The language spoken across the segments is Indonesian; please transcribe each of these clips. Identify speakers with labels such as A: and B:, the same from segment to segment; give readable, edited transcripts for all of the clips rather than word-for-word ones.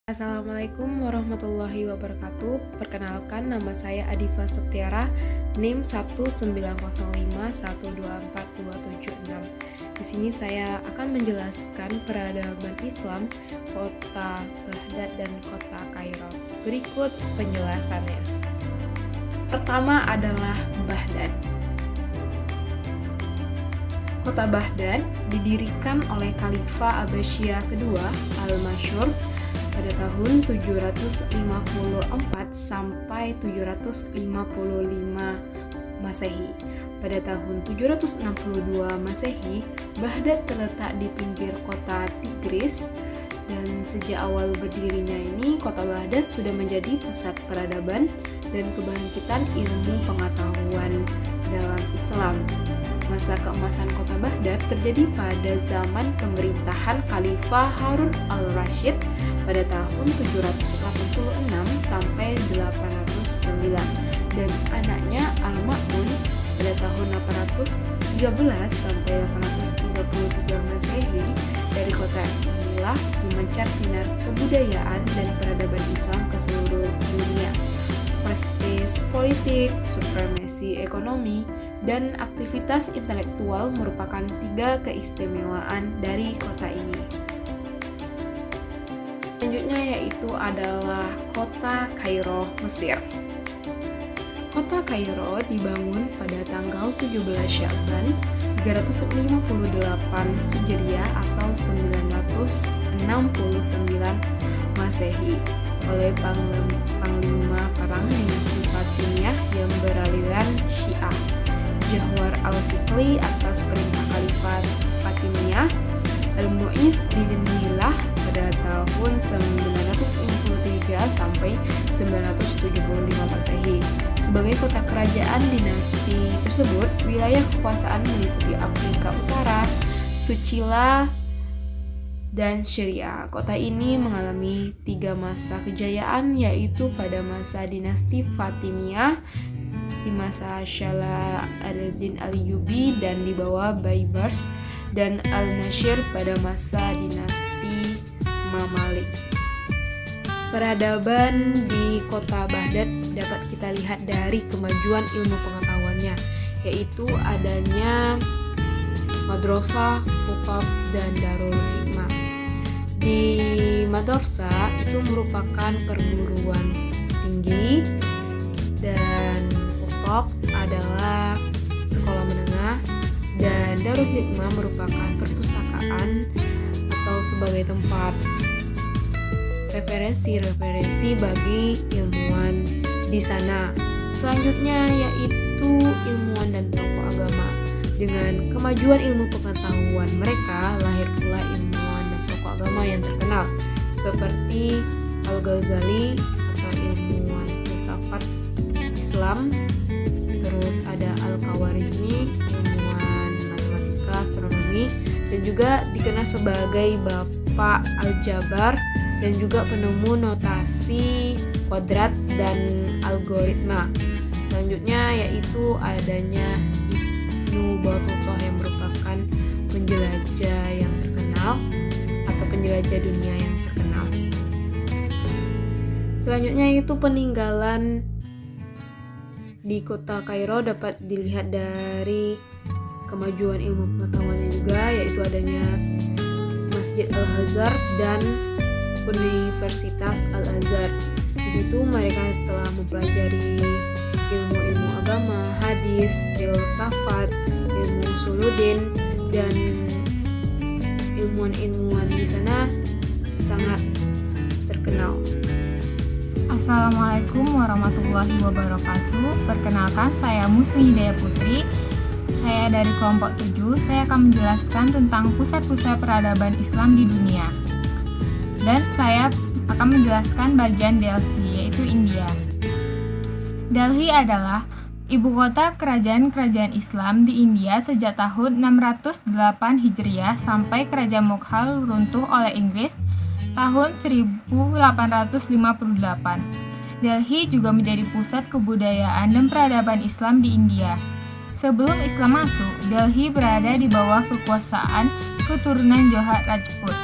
A: Assalamualaikum warahmatullahi wabarakatuh. Perkenalkan, nama saya Adifa Septiara, NIM 19051242276. Di sini saya akan menjelaskan peradaban Islam kota Baghdad dan kota Kairo. Berikut penjelasannya. Pertama adalah Baghdad. Kota Baghdad didirikan oleh Khalifah Abbasiyah kedua Al-Masyhur pada tahun 754 sampai 755 Masehi. Pada tahun 762 Masehi, Baghdad terletak di pinggir kota Tigris, dan sejak awal berdirinya ini, kota Baghdad sudah menjadi pusat peradaban dan kebangkitan ilmu pengetahuan dalam Islam. Masa keemasan kota Baghdad terjadi pada zaman pemerintahan Khalifah Harun al-Rashid pada tahun 786 sampai 809 dan anaknya Al-Ma'mun pada tahun 813 sampai 833 Masehi. Dari kota inilah memancar sinar kebudayaan dan peradaban Islam ke seluruh dunia. Prestis politik, supremasi ekonomi, dan aktivitas intelektual merupakan 3 keistimewaan dari kota ini. Selanjutnya yaitu adalah kota Kairo, Mesir. Kota Kairo dibangun pada tanggal 17 Sya'ban 358 Hijriah atau 969 Masehi oleh Panglima Perang Dinasti Fatimiyah yang beraliran Syiah, Jawhar al-Siqli, atas perintah Khalifah Fatimiyah. Al-Mu'izz didirilah pada tahun 953 sampai 975 Masehi. Sebagai kota kerajaan dinasti tersebut, wilayah kekuasaan meliputi Afrika Utara, Sucila, dan Syria. Kota ini mengalami 3 masa kejayaan, yaitu pada masa dinasti Fatimiyah, di masa Salah ad-Din Ayyubi dan di bawah Baybars, dan Al-Nashir pada masa dinasti Mamalik. Peradaban di kota Baghdad dapat kita lihat dari kemajuan ilmu pengetahuannya, yaitu adanya madrasah, kutub, dan darul hikmah. Di madrasah itu merupakan perguruan tinggi, dan kutub adalah sekolah menengah, dan darul hikmah merupakan perpustakaan atau sebagai tempat referensi bagi ilmuwan di sana. Selanjutnya yaitu ilmuwan dan tokoh agama. Dengan kemajuan ilmu pengetahuan mereka, lahir pula ilmuwan dan tokoh agama yang terkenal seperti Al-Ghazali atau ilmuwan filsafat Islam, terus ada Al-Khawarizmi, ilmuwan matematika, astronomi, dan juga dikenal sebagai Bapak Aljabar, dan juga penemu notasi kuadrat dan algoritma. Selanjutnya yaitu adanya Ibnu Battuta yang merupakan penjelajah yang terkenal atau penjelajah dunia yang terkenal. Selanjutnya yaitu peninggalan di kota Kairo dapat dilihat dari kemajuan ilmu pengetahuannya juga, yaitu adanya Masjid Al-Azhar dan Universitas Al-Azhar. Di situ mereka telah mempelajari ilmu-ilmu agama, hadis, filsafat, ilmu usuluddin, dan ilmuwan-ilmuwan di sana sangat terkenal.
B: Assalamualaikum warahmatullahi wabarakatuh. Perkenalkan, saya Musni Hidayah Putri. Saya dari kelompok 7. Saya akan menjelaskan tentang pusat-pusat peradaban Islam di dunia. Dan saya akan menjelaskan bagian Delhi, yaitu India. Delhi adalah ibu kota kerajaan-kerajaan Islam di India sejak tahun 608 Hijriah sampai kerajaan Mughal runtuh oleh Inggris tahun 1858. Delhi juga menjadi pusat kebudayaan dan peradaban Islam di India. Sebelum Islam masuk, Delhi berada di bawah kekuasaan keturunan Johar Rajput.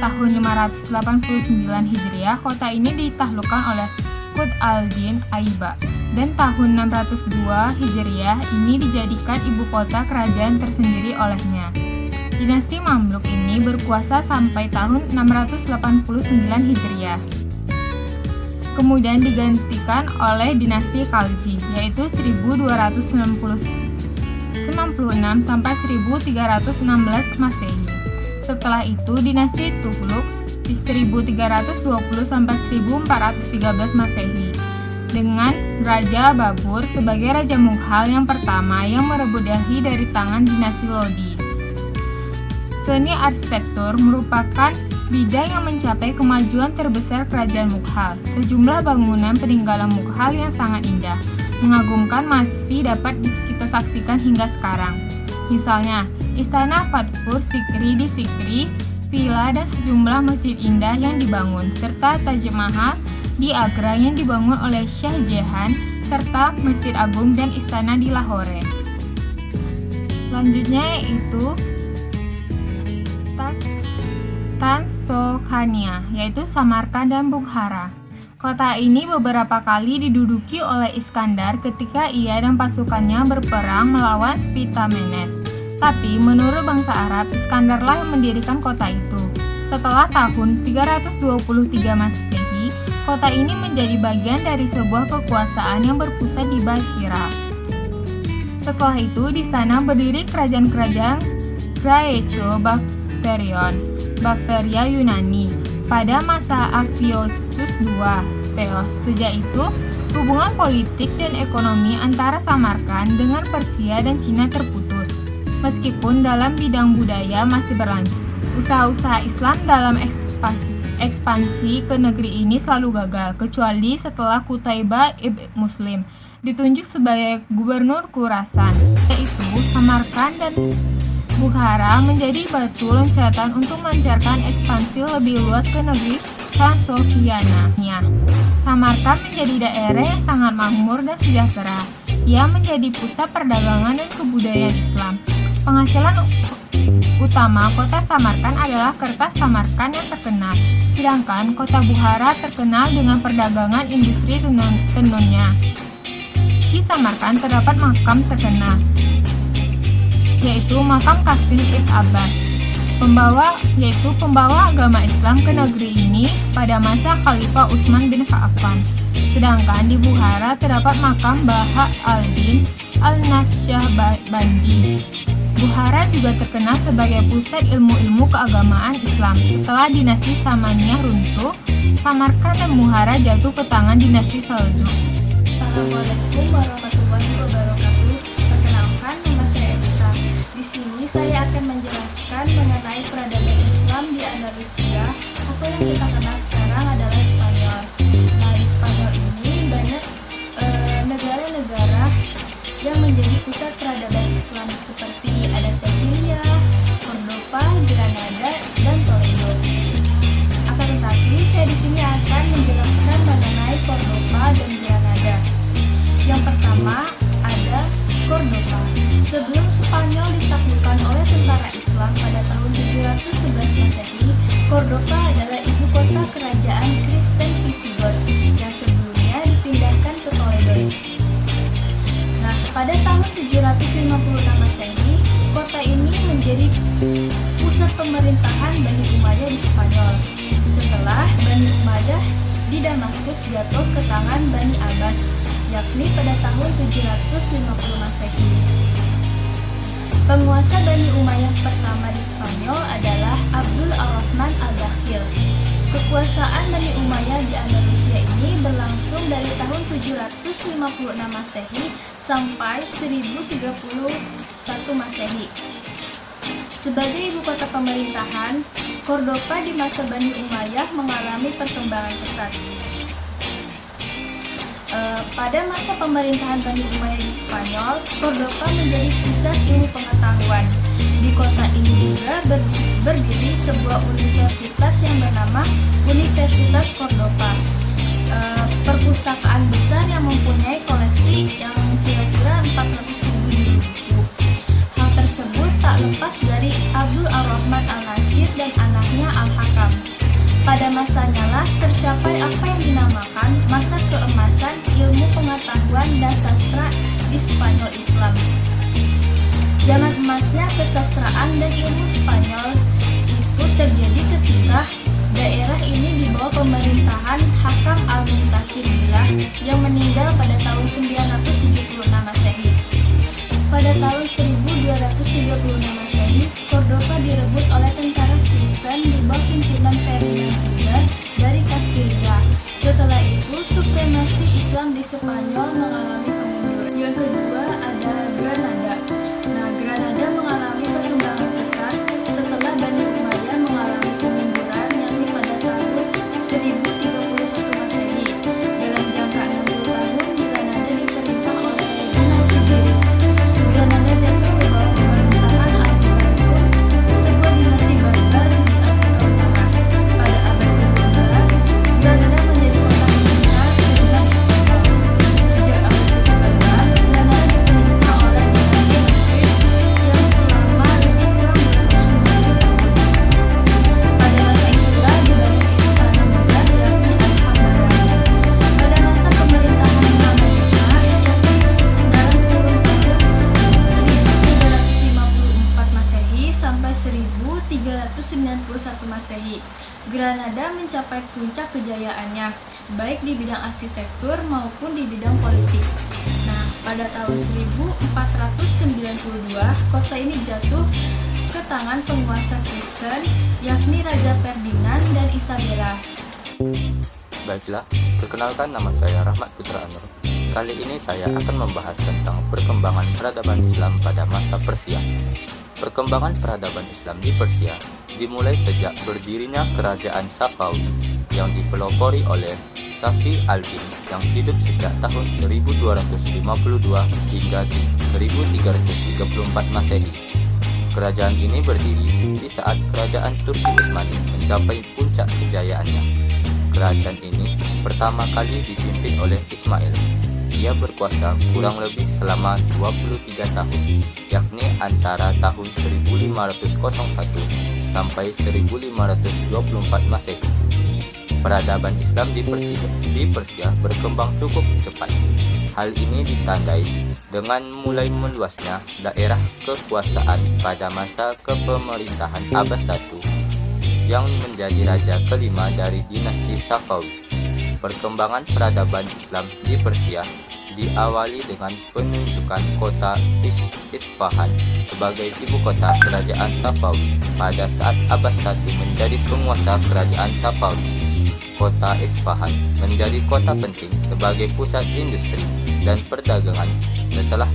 B: Tahun 589 Hijriah, kota ini ditaklukkan oleh Qutb al-Din Ayyubah. Dan tahun 602 Hijriah ini dijadikan ibu kota kerajaan tersendiri olehnya. Dinasti Mamluk ini berkuasa sampai tahun 689 Hijriah. Kemudian digantikan oleh dinasti Khalji, yaitu 1296 sampai 1316 Masehi. Setelah itu dinasti Tughlaq di 1320 sampai 1413 Masehi. Dengan Raja Babur sebagai Raja Mughal yang pertama yang merebut Delhi dari tangan dinasti Lodi. Seni arsitektur merupakan bidang yang mencapai kemajuan terbesar kerajaan Mughal. Sejumlah bangunan peninggalan Mughal yang sangat indah, mengagumkan masih dapat kita saksikan hingga sekarang. Misalnya, Istana Fatehpur Sikri di Sikri, villa dan sejumlah masjid indah yang dibangun, serta Taj Mahal di Agra yang dibangun oleh Shah Jahan, serta Masjid Agung dan istana di Lahore. Selanjutnya yaitu Transylvania, yaitu Samarkand dan Bukhara. Kota ini beberapa kali diduduki oleh Iskandar ketika ia dan pasukannya berperang melawan Spitamenes. Tapi menurut bangsa Arab, Iskandarlah yang mendirikan kota itu. Setelah tahun 323 Masehi, kota ini menjadi bagian dari sebuah kekuasaan yang berpusat di Bahira. Setelah itu, di sana berdiri kerajaan-kerajaan Graeco-Bactrian, Bactria Yunani, pada masa Aphiosus II Theos. Sejak itu, hubungan politik dan ekonomi antara Samarkand dengan Persia dan Cina terputus. Meskipun dalam bidang budaya masih berlanjut, usaha-usaha Islam dalam ekspansi ke negeri ini selalu gagal, kecuali setelah Qutaibah ibn Muslim ditunjuk sebagai gubernur Khurasan, yaitu Samarkand dan Bukhara menjadi batu loncatan untuk melancarkan ekspansi lebih luas ke negeri Transylvania. Samarkand menjadi daerah yang sangat makmur dan sejahtera. Ia menjadi pusat perdagangan dan kebudayaan Islam. Penghasilan utama kota Samarkand adalah kertas Samarkand yang terkenal, sedangkan kota Bukhara terkenal dengan perdagangan industri tenunnya. Di Samarkand terdapat makam terkenal, yaitu makam Qasim ibn Abbas, pembawa agama Islam ke negeri ini pada masa Khalifah Utsman bin Affan. Sedangkan di Bukhara terdapat makam Baha al-Din al-Naqsyabandi. Bukhara juga terkenal sebagai pusat ilmu-ilmu keagamaan Islam. Setelah dinasti Samaniyah runtuh, Samarkand dan Bukhara jatuh ke tangan dinasti Seljuk.
A: Assalamualaikum warahmatullahi wabarakatuh. Perkenalkan, nama saya Evita. Di sini saya akan menjelaskan mengenai peradaban Islam di Andalusia atau yang kita kenal sekarang adalah Spanyol. Nah, di Spanyol ini banyak negara-negara yang menjadi pusat peradaban Islam seperti ada Sevilla, Cordoba, Granada, dan Toledo. Akan tetapi, saya di sini akan menjelaskan mengenai Cordoba dan Granada. Yang pertama ada Cordoba. Sebelum Spanyol ditaklukkan oleh tentara Islam pada tahun 711 Masehi, Cordoba adalah ibu kota kerajaan Kristen Visigoth yang sebelumnya dipindahkan ke Toledo. Nah, pada tahun 756 Masehi, kota ini menjadi pusat pemerintahan Bani Umayyah di Spanyol. Setelah Bani Umayyah di Damaskus jatuh ke tangan Bani Abbas, yakni pada tahun 750 Masehi. Penguasa Bani Umayyah pertama di Spanyol adalah Abdul Ar-Rahman Al-Dakhil. Kekuasaan Bani Umayyah di Andalusia ini berlangsung dari tahun 756 Masehi sampai 1031 Masehi. Sebagai ibu kota pemerintahan, Cordoba di masa Bani Umayyah mengalami perkembangan pesat.
C: Pada masa pemerintahan Bani Umayyah di Spanyol, Córdoba menjadi pusat ilmu pengetahuan. Di kota ini juga berdiri sebuah universitas yang bernama Universitas Córdoba. Perpustakaan besar yang mempunyai koleksi yang kira-kira 400.000 buku. Hal tersebut tak lepas dari Abdul Ar-Rahman Al-Nasir dan anaknya Al-Hakam. Pada masanya lah tercapai apa yang dinamakan masa keemasan ilmu pengetahuan dan sastra di Spanyol Islam. Zaman emasnya kesastraan dan ilmu Spanyol itu terjadi ketika daerah ini di bawah pemerintahan Hakam Al-Muntasir Billah yang meninggal pada tahun 976 Masehi. Pada tahun 1236 Masehi, Córdoba direbut oleh tentara Kristen di bawah pimpinan Ferdinand III dari Castilla. Setelah itu, supremasi Islam di Spanyol mengalami kemunduran. Yang kedua ada Granada. Nah, Granada mengalami perkembangan pesat setelah Bani Umayyah mengalami kemunduran yakni pada tahun 1031 Masehi. Dalam jangka 60 tahun, Granada diperintah oleh dinasti Giris. Granada jatuh ke bawah pemerintahan Al-Barbarin, sebuah dinasti barbar di Afrika Utara. Pada abad ke-12, Granada menjadi kota terbesar kedua di Spanyol. Sejak abad ke-13, Granada diperintah oleh dinasti Inggris yang selama lebih kurang 250 tahun. Pada masa itulah dibangun istana megah yakni Al-Hambaran. Pada masa pemerintahan Al-Malikah yakni dalam kurun tahun 1354 Masehi sampai 1391 Masehi, Granada mencapai puncak kejayaannya, baik di bidang arsitektur maupun di bidang politik. Nah, pada tahun 1492, kota ini jatuh ke tangan penguasa Kristen, yakni Raja Ferdinand dan Isabella.
D: Baiklah, perkenalkan nama saya Rahmat Putra Anur. Kali ini saya akan membahas tentang perkembangan peradaban Islam pada masa Persia. Perkembangan peradaban Islam di Persia dimulai sejak berdirinya kerajaan Safawi yang dipelopori oleh Safi al-Din yang hidup sejak tahun 1252 hingga 1334 Masehi. Kerajaan ini berdiri di saat kerajaan Turki Utsmani mencapai puncak kejayaannya. Kerajaan ini pertama kali dipimpin oleh Ismail. Ia berkuasa kurang lebih selama 23 tahun, yakni antara tahun 1501 sampai 1524 Masehi. Peradaban Islam di Persia berkembang cukup cepat. Hal ini ditandai dengan mulai meluasnya daerah kekuasaan pada masa kepemerintahan Abbas I yang menjadi raja kelima dari dinasti Safawi. Perkembangan peradaban Islam di Persia diawali dengan penunjukan kota Isfahan sebagai ibu kota kerajaan Safawi pada saat Abbas I menjadi penguasa kerajaan Safawi. Kota Isfahan menjadi kota penting sebagai pusat industri dan perdagangan setelah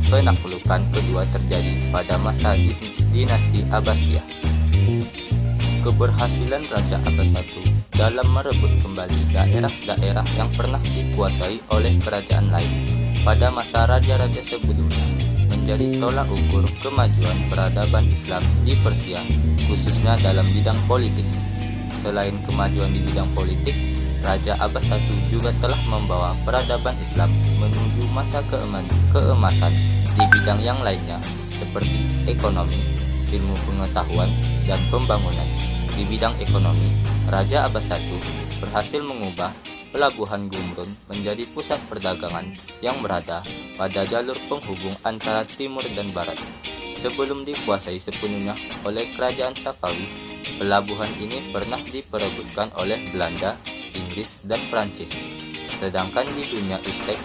D: penaklukan kedua terjadi pada masa dinasti Abbasiyah. Keberhasilan Raja Abbas I dalam merebut kembali daerah-daerah yang pernah dikuasai oleh kerajaan lain pada masa raja-raja sebelumnya menjadi tolak ukur kemajuan peradaban Islam di Persia, khususnya dalam bidang politik. Selain kemajuan di bidang politik, Raja Abbas I juga telah membawa peradaban Islam menuju masa keemasan di bidang yang lainnya seperti ekonomi, ilmu pengetahuan, dan pembangunan. Di bidang ekonomi, Raja Abbas I berhasil mengubah pelabuhan Gumrun menjadi pusat perdagangan yang berada pada jalur penghubung antara timur dan barat. Sebelum dikuasai sepenuhnya oleh kerajaan Safawi, pelabuhan ini pernah diperebutkan oleh Belanda, Inggris, dan Prancis. Sedangkan di dunia iptek,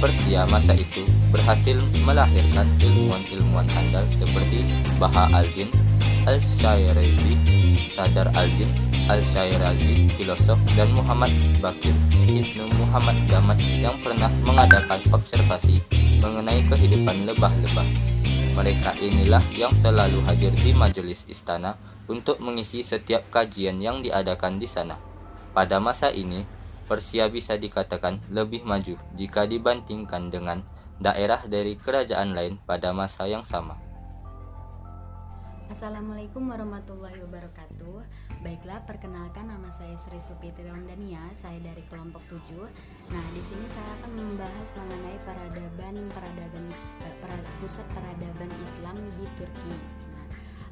D: Persia masa itu berhasil melahirkan ilmuwan-ilmuwan handal seperti Baha al-Din, Al-Shirazi, Sadar al-Din, Al-Shirazi, filosof, dan Muhammad Bakir Ibnu Muhammad Gamat yang pernah mengadakan observasi mengenai kehidupan lebah-lebah. Mereka inilah yang selalu hadir di majelis istana untuk mengisi setiap kajian yang diadakan di sana. Pada masa ini, Persia bisa dikatakan lebih maju jika dibandingkan dengan daerah dari kerajaan lain pada masa yang sama.
E: Assalamualaikum warahmatullahi wabarakatuh. Baiklah, perkenalkan, nama saya Sri Supitri Rondania, saya dari kelompok 7. Nah, di sini saya akan membahas mengenai pusat peradaban Islam di Turki.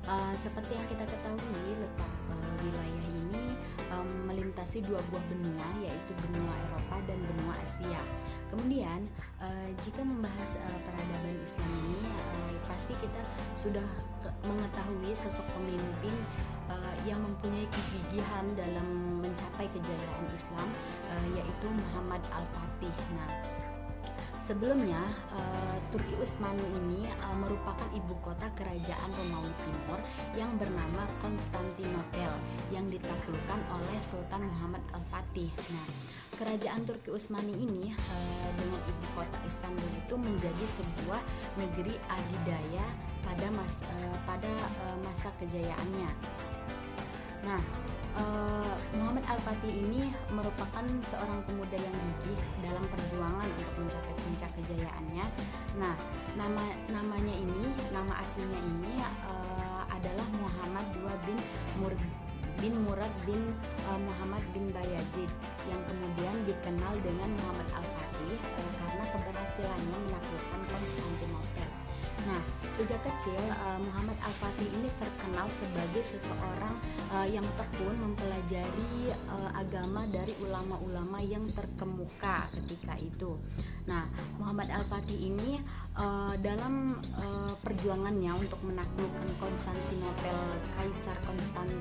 E: Nah, seperti yang kita ketahui, letak wilayah ini melintasi dua buah benua, yaitu benua Eropa dan benua Asia. Kemudian jika membahas peradaban Islam ini, pasti kita sudah mengetahui sosok pemimpin yang mempunyai kegigihan dalam mencapai kejayaan Islam, yaitu Muhammad Al-Fatih. Nah, sebelumnya Turki Utsmani ini merupakan ibu kota kerajaan Romawi Timur yang bernama Konstantinopel yang ditaklukkan oleh Sultan Muhammad Al-Fatih. Nah, kerajaan Turki Utsmani ini dengan ibu kota Istanbul itu menjadi sebuah negeri adidaya pada masa kejayaannya. Nah, Muhammad Al-Fatih ini merupakan seorang pemuda yang gigih dalam perjuangan untuk mencapai puncak kejayaannya. Nah, nama aslinya ini adalah Muhammad II bin Murad bin Muhammad bin Bayazid, yang kemudian dikenal dengan Muhammad Al-Fatih karena keberhasilannya menaklukkan Konstantinopel. Nah, sejak kecil Muhammad Al-Fatih ini terkenal sebagai seseorang yang tekun mempelajari agama dari ulama-ulama yang terkemuka ketika itu. Nah, Muhammad Al-Fatih ini dalam perjuangannya untuk menaklukkan Konstantinopel, Kaisar Konstantin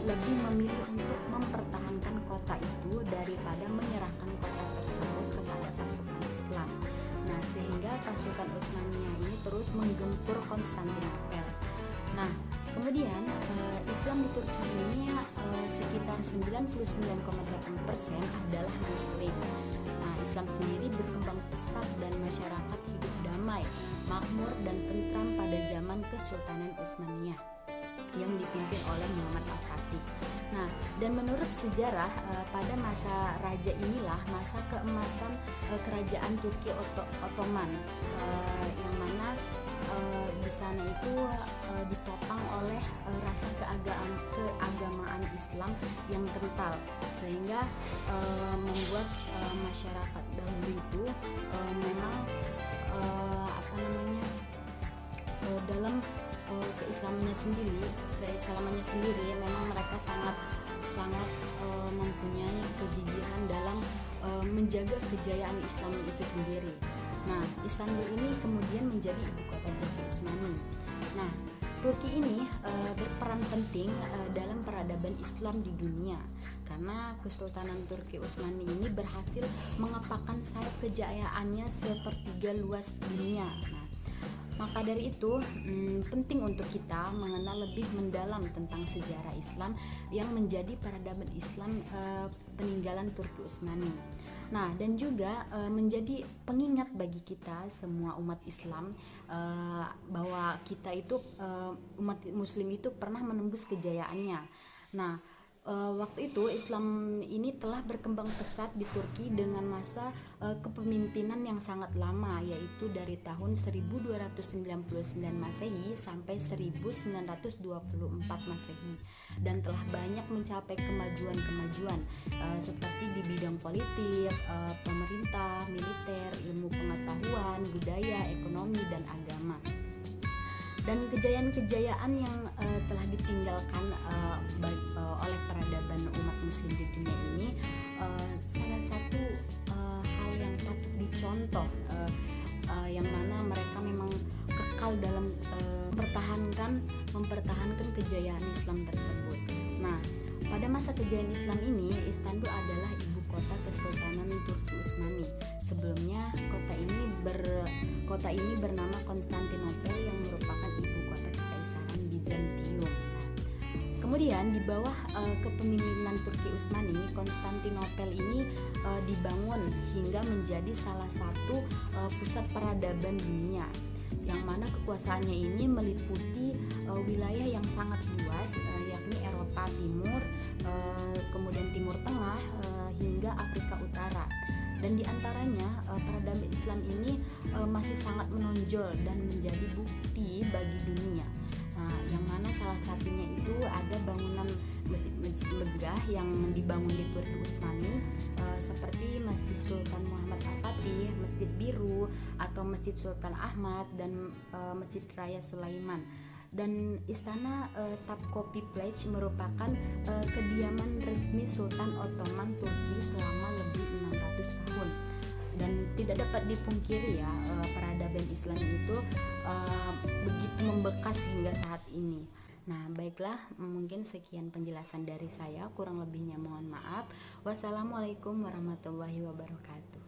E: lebih memilih untuk mempertahankan kota itu daripada menyerahkan kota tersebut kepada pasukan Islam. Nah, sehingga pasukan Utsmaniyah ini terus menggempur Konstantinopel. Nah, kemudian Islam di Turki ini sekitar 99,8% adalah Muslim. Nah, Islam sendiri berkembang pesat dan masyarakat hidup damai, makmur dan tentram pada zaman Kesultanan Utsmaniyah yang dipimpin oleh Muhammad Al-Fatih. Nah, dan menurut sejarah pada masa raja inilah masa keemasan kerajaan Turki Ottoman, yang mana di sana itu ditopang oleh rasa keagamaan Islam yang kental, sehingga membuat masyarakat dahulu itu memang dalam keislamannya sendiri memang mereka sangat mempunyai kegigihan dalam menjaga kejayaan Islam itu sendiri. Nah, Istanbul ini kemudian menjadi ibu kota Turki Utsmani. Nah, Turki ini berperan penting dalam peradaban Islam di dunia karena Kesultanan Turki Utsmani ini berhasil mengepakkan sayap kejayaannya sepertiga luas dunia. Nah, maka dari itu penting untuk kita mengenal lebih mendalam tentang sejarah Islam yang menjadi peradaban Islam peninggalan Turki Utsmani. Nah, dan juga menjadi pengingat bagi kita semua umat Islam bahwa kita itu umat Muslim itu pernah menembus kejayaannya. Nah, waktu itu Islam ini telah berkembang pesat di Turki dengan masa kepemimpinan yang sangat lama, yaitu dari tahun 1299 Masehi sampai 1924 Masehi, dan telah banyak mencapai kemajuan seperti di bidang politik, pemerintah, militer, ilmu pengetahuan, budaya, ekonomi, dan agama. Dan kejayaan-kejayaan yang telah ditinggalkan oleh peradaban umat Muslim di dunia ini, salah satu hal yang patut dicontoh, yang mana mereka memang kekal dalam mempertahankan kejayaan Islam tersebut. Nah, pada masa kejayaan Islam ini, Istanbul adalah ibu kota Kesultanan Turki Utsmani. Sebelumnya kota ini bernama Konstantinopel yang merupakan ibu kota Kekaisaran Bizantium. Kemudian di bawah kepemimpinan Turki Utsmani, Konstantinopel ini dibangun hingga menjadi salah satu pusat peradaban dunia, yang mana kekuasaannya ini meliputi wilayah yang sangat luas, yakni Eropa Timur, kemudian Timur Tengah, hingga Afrika Utara. Dan diantaranya peradaban Islam ini masih sangat menonjol dan menjadi bukti bagi dunia. Nah, yang mana salah satunya itu ada bangunan masjid-masjid megah yang dibangun di Turki Utsmani, seperti Masjid Sultan Muhammad Al-Fatih, Masjid Biru atau Masjid Sultan Ahmad, dan Masjid Raya Sulaiman. Dan istana Topkapi Plage merupakan kediaman resmi Sultan Ottoman Turki selama lebih 600 tahun. Dan tidak dapat dipungkiri ya, peradaban Islam itu begitu membekas hingga saat ini. Nah, baiklah, mungkin sekian penjelasan dari saya, kurang lebihnya mohon maaf. Wassalamualaikum warahmatullahi wabarakatuh.